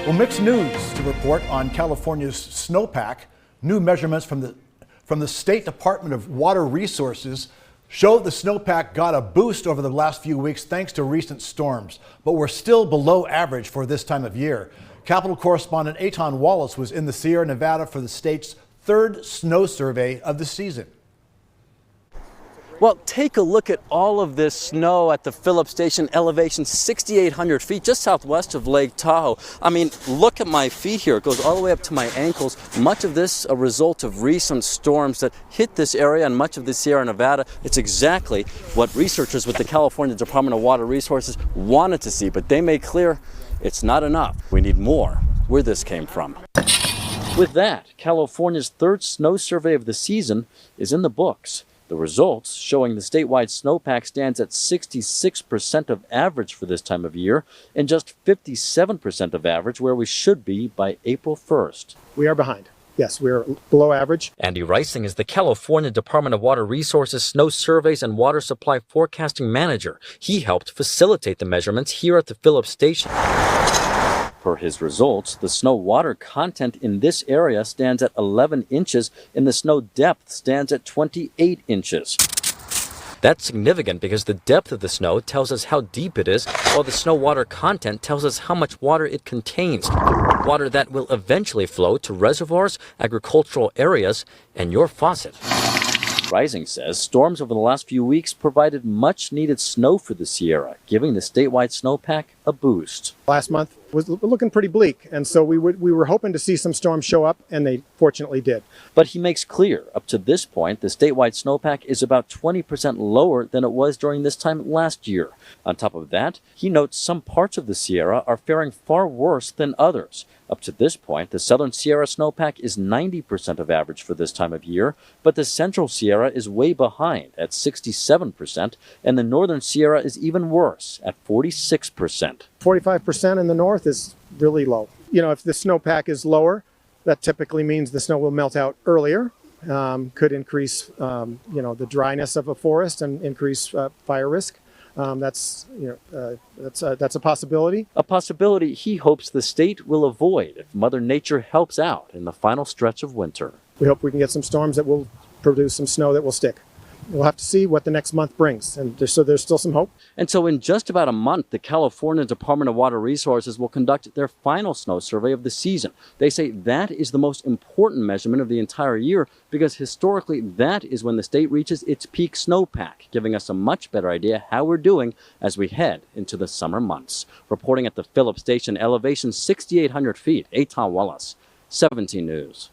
Well, mixed news to report on California's snowpack. New measurements from the State Department of Water Resources show the snowpack got a boost over the last few weeks thanks to recent storms, but we're still below average for this time of year. Capitol correspondent Eitan Wallace was in the Sierra Nevada for the state's third snow survey of the season. Well, take a look at all of this snow at the Phillips Station, elevation 6,800 feet, just southwest of Lake Tahoe. I mean, look at my feet here. It goes all the way up to my ankles. Much of this a result of recent storms that hit this area and much of the Sierra Nevada. It's exactly what researchers with the California Department of Water Resources wanted to see, but they made clear it's not enough. We need more. Where this came from. With that, California's third snow survey of the season is in the books. The results showing the statewide snowpack stands at 66% of average for this time of year and just 57% of average where we should be by April 1st. We are behind. Yes, we're below average. Andy Reising is the California Department of Water Resources Snow Surveys and Water Supply Forecasting Manager. He helped facilitate the measurements here at the Phillips Station. Per his results, the snow water content in this area stands at 11 inches and the snow depth stands at 28 inches. That's significant because the depth of the snow tells us how deep it is, while the snow water content tells us how much water it contains. Water that will eventually flow to reservoirs, agricultural areas, and your faucet. Reising says storms over the last few weeks provided much needed snow for the Sierra, giving the statewide snowpack a boost. Last month was looking pretty bleak, and so we were hoping to see some storms show up, and they fortunately did. But he makes clear, up to this point, the statewide snowpack is about 20% lower than it was during this time last year. On top of that, he notes some parts of the Sierra are faring far worse than others. Up to this point, the southern Sierra snowpack is 90% of average for this time of year, but the central Sierra is way behind at 67%, and the northern Sierra is even worse at 46%. 45% in the north is really low. You know, if the snowpack is lower, that typically means the snow will melt out earlier, could increase, the dryness of a forest and increase fire risk. That's a possibility. A possibility he hopes the state will avoid if Mother Nature helps out in the final stretch of winter. We hope we can get some storms that will produce some snow that will stick. We'll have to see what the next month brings, and so there's still some hope. And so in just about a month, the California Department of Water Resources will conduct their final snow survey of the season. They say that is the most important measurement of the entire year because historically that is when the state reaches its peak snowpack, giving us a much better idea how we're doing as we head into the summer months. Reporting at the Phillips Station, elevation 6,800 feet, Eitan Wallace, 17 News.